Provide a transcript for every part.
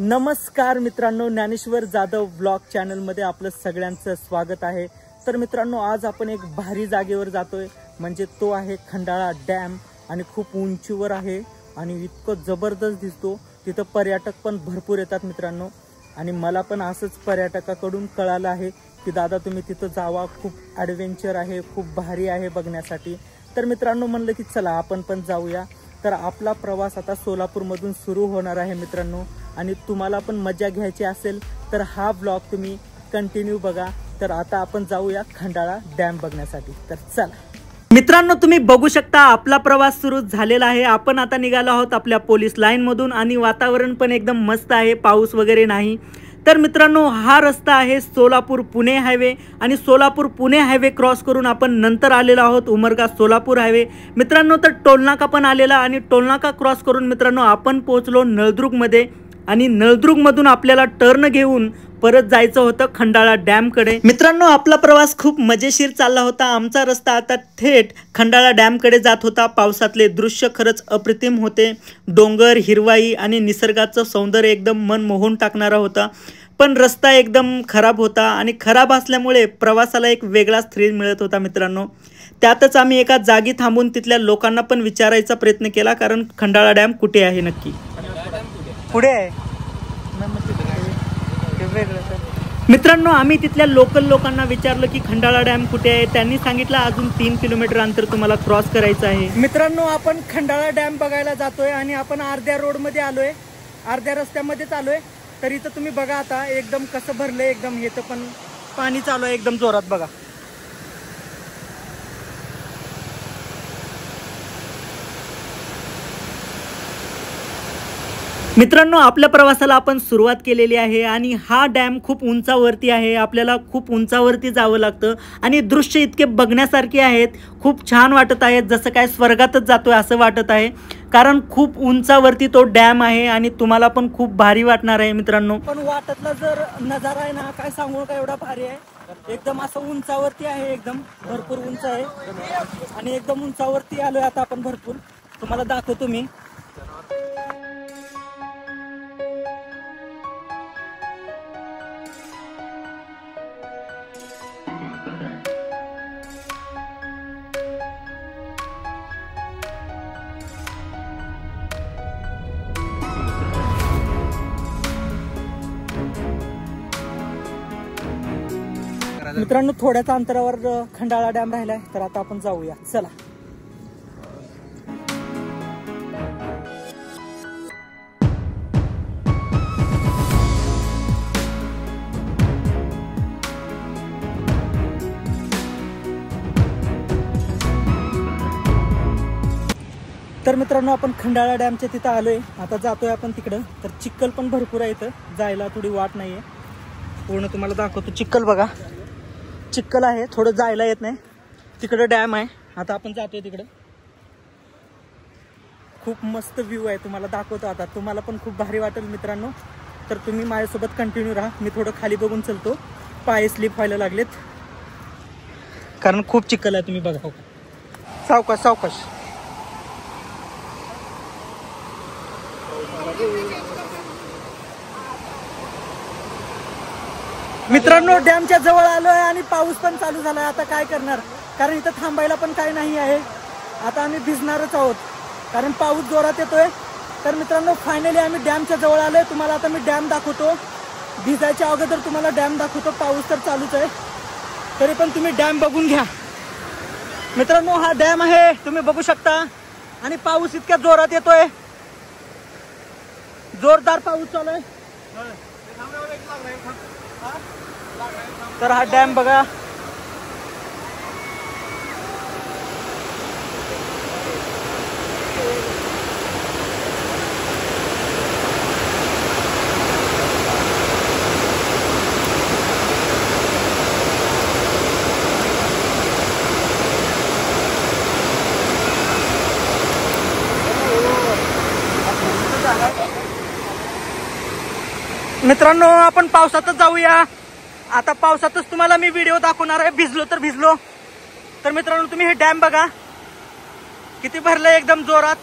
नमस्कार मित्रांनो, ज्ञानेश्वर जाधव ब्लॉग चॅनलमध्ये आपलं सगळ्यांचं स्वागत आहे। तर मित्रांनो, आज आपण एक भारी जागेवर जातोय, म्हणजे तो आहे खंडाळा डॅम। आणि खूप उंचीवर आहे आणि इतकं जबरदस्त दिसतो। तिथं पर्यटक पण भरपूर येतात मित्रांनो। आणि मला पण असंच पर्यटकाकडून कळालं आहे की दादा तुम्ही तिथं जावा, खूप ॲडव्हेंचर आहे, खूप भारी आहे बघण्यासाठी। तर मित्रांनो म्हणलं की चला आपण पण जाऊया। तर आपला प्रवास आता सोलापूरमधून सुरू होणार आहे मित्रांनो। आणि तुम्हाला पण मजा घ्यायची असेल तर हा ब्लॉग तुम्ही कंटिन्यू बघा। तर आता आपण जाऊया खंडाळा डॅम बघण्यासाठी। तर चला मित्रांनो, तुम्ही बघू शकता आपला प्रवास सुरू झालेला आहे। आपण आता निघालो आहोत आपल्या पोलीस लाईन मधून आणि वातावरण पण एकदम मस्त आहे, पाऊस वगैरे नाही। तर मित्रांनो, हा रस्ता आहे सोलापूर पुणे हायवे आणि सोलापूर पुणे हायवे क्रॉस करून आपण नंतर आलेलो आहोत उमरगा सोलापूर हायवे मित्रांनो। तर टोलनाका पण आलेला आणि टोलनाका क्रॉस करून मित्रांनो आपण पोहोचलो नळदुर्ग मध्ये। आणि नळदुर्ग मधून आपल्याला टर्न घेऊन परत जायचं होतं खंडाळा डॅम कडे। मित्रांनो, आपला प्रवास खूप मजेशीर चालला होता। आमचा रस्ता आता थेट खंडाळा डॅम कडे जात होता। पावसातले दृश्य खरंच अप्रतिम होते, डोंगर, हिरवाई आणि निसर्गाचं सौंदर्य एकदम मन मोहून टाकणारा होता। पण रस्ता एकदम खराब होता आणि खराब असल्यामुळे प्रवासाला एक वेगळाच थ्रिल मिळत होता मित्रांनो। त्यातच आम्ही एका जागी थांबून तिथल्या लोकांना पण विचारायचा प्रयत्न केला, कारण खंडाळा डॅम कुठे आहे नक्की। पुढे आहे मित्रांनो। आम्ही तिथल्या लोकल लोकांना विचारलं की खंडाळा डॅम कुठे आहे। त्यांनी सांगितलं अजून 3 किलोमीटर अंतर तुम्हाला क्रॉस करायचं आहे। मित्रांनो, आपण खंडाळा डॅम बघायला जातोय आणि आपण अर्ध्या रोड मध्ये आलोय, अर्ध्या रस्त्यामध्येच आलोय। तर इथं तुम्ही बघा आता एकदम कसं भरलंय, एकदम येतं पण पाणी चालू आहे एकदम जोरात बघा। मित्रांनो, आपल्या प्रवासाला आपण सुरुवात केलेली आहे आणि हा डॅम खूप उंचावरती आहे। आपल्याला खूप उंचावरती जावं लागतं आणि दृश्य इतके बघण्यासारखे आहेत, खूप छान वाटत आहेत, जसं काय स्वर्गातच जातोय असं वाटत आहे। कारण खूप उंचावरती तो डॅम आहे आणि तुम्हाला पण खूप भारी वाटणार आहे मित्रांनो। पण वाटतला जर नजारा आहे ना, काय सांगू का, एवढा भारी आहे। एकदम असं उंचावरती आहे, एकदम भरपूर उंच आहे आणि एकदम उंचावरती आलोय आता आपण भरपूर। तुम्हाला दाखवतो मी। मित्रांनो, थोड्याच अंतरावर खंडाळा डॅम राहिलाय, तर आता आपण जाऊया चला। तर मित्रांनो, आपण खंडाळा डॅमच्या तिथं आलोय, आता जातोय आपण तिकडं। तर चिखल पण भरपूर आहे, इथं जायला थोडी वाट नाहीये। पूर्ण तुम्हाला दाखवतो, चिखल बघा, चिखल आहे, थोडं जायला येत नाही। तिकडं डॅम आहे, आता आपण जातोय तिकडं। खूप मस्त व्ह्यू आहे, तुम्हाला दाखवतो आता, तुम्हाला पण खूप भारी वाटेल मित्रांनो। तर तुम्ही माझ्यासोबत कंटिन्यू राहा। मी थोडं खाली बघून चलतो, पाय स्लिप व्हायला लागलेत कारण खूप चिखल आहे, तुम्ही बघा। सावकाश सावकाश। मित्रांनो, डॅमच्या जवळ आलोय आणि पाऊस पण चालू झालाय। आता काय करणार, कारण इथं थांबायला पण काही नाही आहे। आता आम्ही भिजणारच आहोत कारण पाऊस जोरात येतोय। तर मित्रांनो, फायनली आम्ही डॅमच्या जवळ आलोय। तुम्हाला आता मी डॅम दाखवतो, भिजायच्या अगोदर तुम्हाला डॅम दाखवतो। पाऊस तर चालूच आहे, तरी पण तुम्ही डॅम बघून घ्या मित्रांनो। हा डॅम आहे, तुम्ही बघू शकता, आणि पाऊस इतक्या जोरात येतोय, जोरदार पाऊस चालू आहे। तर हा डॅम बघा, मित्रांनो आपण पावसातच जाऊया। आता पावसातच तुम्हाला मी व्हिडिओ दाखवणार आहे, भिजलो तर भिजलो। तर मित्रांनो तुम्ही हे डॅम बघा किती भरलंय एकदम जोरात।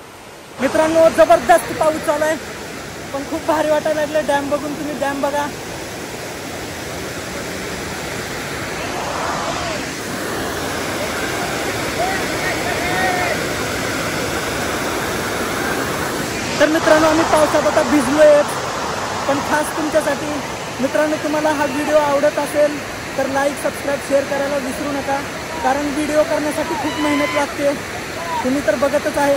मित्रांनो जबरदस्त पाऊस चालू आहे, पण खूप भारी वाटायला लागलं डॅम बघून. तुम्ही डॅम बघा. तर मित्रांनो आम्ही पावसात आता भिजलोय, पण खास तुमच्यासाठी. मित्रांनो तुम्हाला हा व्हिडिओ आवडत असेल तर लाईक, सबस्क्राईब, शेअर करायला विसरू नका, कारण व्हिडिओ करण्यासाठी खूप मेहनत लागते. तुम्ही तर बघतच आहे.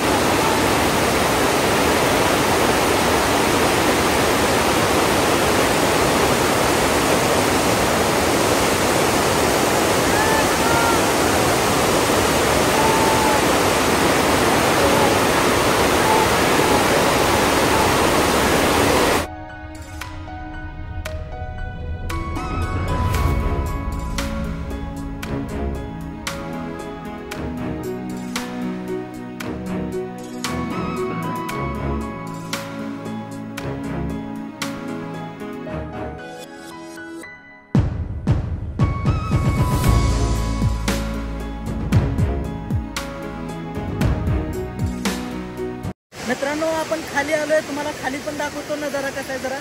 मित्रांनो आपण खाली आलोय, तुम्हाला खाली पण दाखवतो नजारा कसा आहे. जरा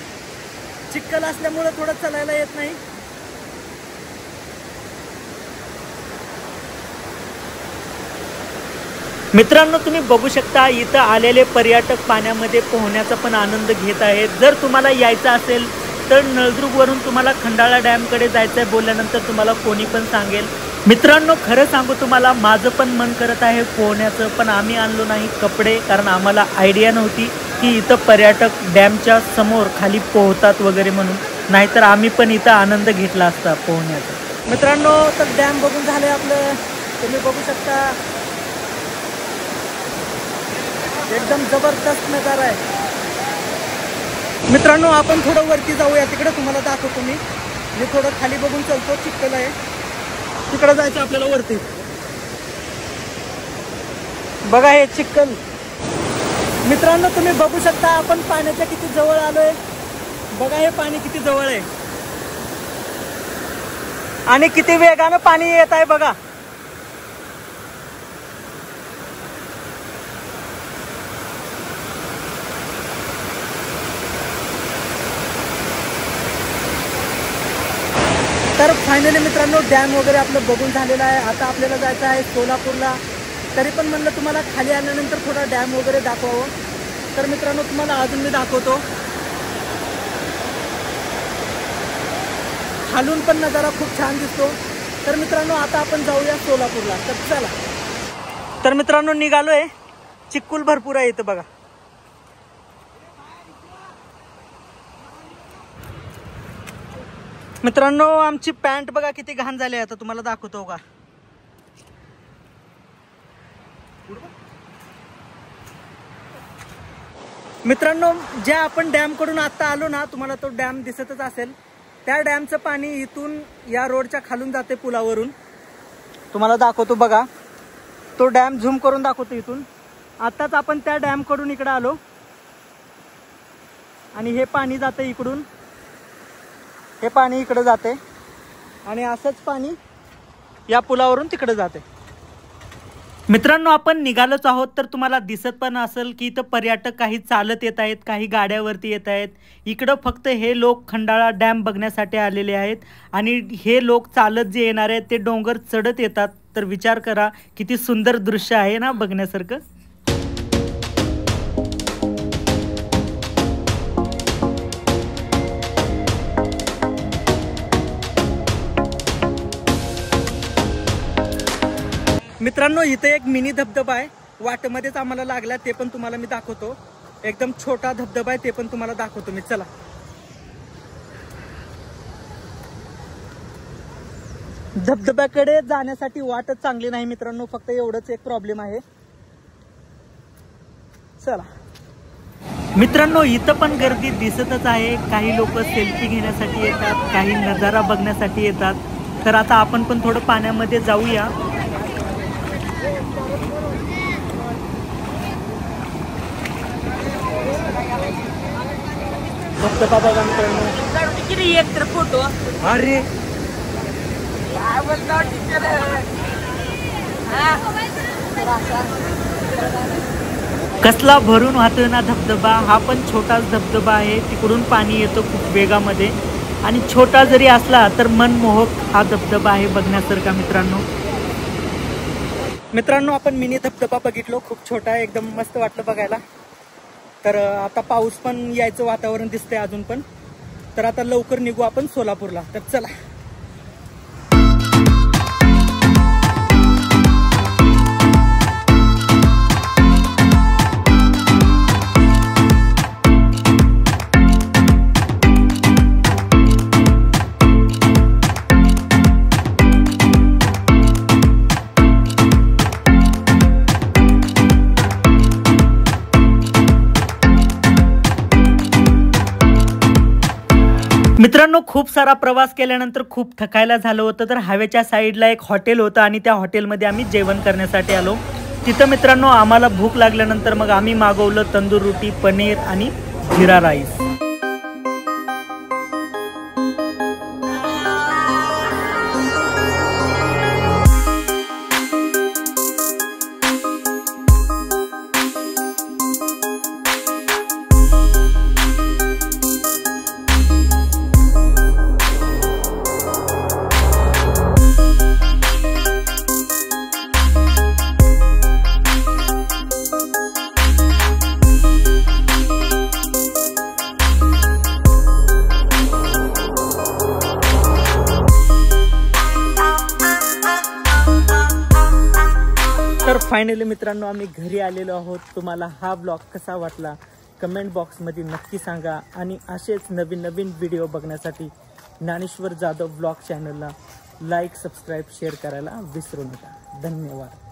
चिखल असल्यामुळे थोडं चालायला येत नाही. मित्रांनो तुम्ही बघू शकता इथं आलेले पर्यटक पाण्यामध्ये पोहण्याचा पण आनंद घेत आहेत. जर तुम्हाला यायचं असेल तर नळदुर्गवरून तुम्हाला खंडाळा डॅमकडे जायचं आहे बोलल्यानंतर तुम्हाला कोणी पण सांगेल. मित्रांनो खरं सांगू तुम्हाला, माझं पण मन करत आहे पोहण्याचं, पण आम्ही आणलो नाही कपडे, कारण आम्हाला आयडिया नव्हती की इथं पर्यटक डॅमच्या समोर खाली पोहतात वगैरे म्हणून, नाहीतर आम्ही पण इथं आनंद घेतला असता पोहण्याचा. मित्रांनो तर डॅम बघून झाले आपलं. तुम्ही बघू शकता एकदम जबरदस्त नजारा आहे. मित्रांनो आपण थोडं वरती जाऊया, तिकडे तुम्हाला दाखवतो. मी थोडं खाली बघून चलतो. चिखल आहे, तिकडे जायचं आपल्याला वरती. बघा हे चिखल. मित्रांनो तुम्ही बघू शकता आपण पाण्याच्या किती जवळ आलोय. बघा हे पाणी किती जवळ आहे आणि किती वेगानं पाणी येत आहे बघा. तर फायनली मित्रांनो डॅम वगैरे आपलं बघून झालेलं आहे. आता आपल्याला जायचं आहे सोलापूरला. तरी पण म्हणलं तुम्हाला खाली आल्यानंतर थोडा डॅम वगैरे दाखवावं. तर मित्रांनो तुम्हाला अजून मी दाखवतो. खालून पण नजारा खूप छान दिसतो. तर मित्रांनो आता आपण जाऊया सोलापूरला. तर चला. तर मित्रांनो निघालोय. चिखल भरपूर आहे इथं बघा. मित्रांनो आमची पॅन्ट बघा किती घाण झाली आहे. आता तुम्हाला दाखवतो का. मित्रांनो ज्या आपण डॅम कडून आता आलो ना, तुम्हाला तो डॅम दिसतच असेल. त्या डॅमचं पाणी इथून या रोडच्या खालून जाते पुलावरून. तुम्हाला दाखवतो बघा. तो डॅम झूम करून दाखवतो इथून. आताच आपण त्या डॅम कडून इकडे आलो आणि हे पाणी जाते इकडून. हे पाणी इकडे जाते आणि असंच पाणी या पुलावरून तिकडे जाते. मित्रांनो आपण निघालोच आहोत. तर तुम्हाला दिसत पण असेल की इथं पर्यटक काही चालत येत आहेत, काही गाड्यावरती येत आहेत. इकडं फक्त हे लोक खंडाळा डॅम बघण्यासाठी आलेले आहेत आणि हे लोक चालत जे येणार आहेत ते डोंगर चढत येतात. तर विचार करा किती सुंदर दृश्य आहे ना बघण्यासारखं. मित्रांनो इथे एक मिनी धबधबा आहे. वाटेमध्येच आम्हाला लागला, ते पण तुम्हाला मी दाखवतो. एकदम छोटा धबधबा आहे, ते पण तुम्हाला दाखवतो मी. चला. धबधब्याकडे जाण्यासाठी वाटच चांगली नाही मित्रांनो, फक्त एवढंच एक प्रॉब्लेम आहे. चला. मित्रांनो इथं पण गर्दी दिसतच आहे. काही लोक सेल्फी घेण्यासाठी येतात, काही नजारा बघण्यासाठी येतात. तर आता आपण पण थोडं पाण्यामध्ये जाऊया. धबधबा बघा मित्रांनो. किती एक तर फोटो. अरे कसला भरून वाहतोय ना धबधबा. हा पण छोटाच धबधबा आहे. तिकडून पाणी येतं खूप वेगामध्ये आणि छोटा जरी असला तर मनमोहक हा धबधबा आहे बघण्यासारखा मित्रांनो आपण मिनी धबधबा बघितलो. खूप छोटा आहे, एकदम मस्त वाटलं बघायला. तर आता पाऊस पण यायचं वातावरण दिसतंय अजून पण. तर आता लवकर निघू आपण सोलापूरला. तर चला. मित्रांनो खूप सारा प्रवास केल्यानंतर खूप थकायला झालं होतं. तर हवेच्या साईडला एक हॉटेल होतं आणि त्या हॉटेलमध्ये आम्ही जेवण करण्यासाठी आलो. तिथं मित्रांनो आम्हाला भूक लागल्यानंतर मग आम्ही मागवलं तंदूर रोटी, पनीर आणि जिरा राईस. तर फायनली मित्रांनो आम्ही घरी आलेलो आहोत. तुम्हाला हा ब्लॉग कसा वाटला कमेंट बॉक्समध्ये नक्की सांगा. आणि असेच नवीन नवीन व्हिडिओ बघण्यासाठी ज्ञानेश्वर जाधव ब्लॉग चॅनलला लाईक, सबस्क्राईब, शेअर करायला विसरू नका. धन्यवाद.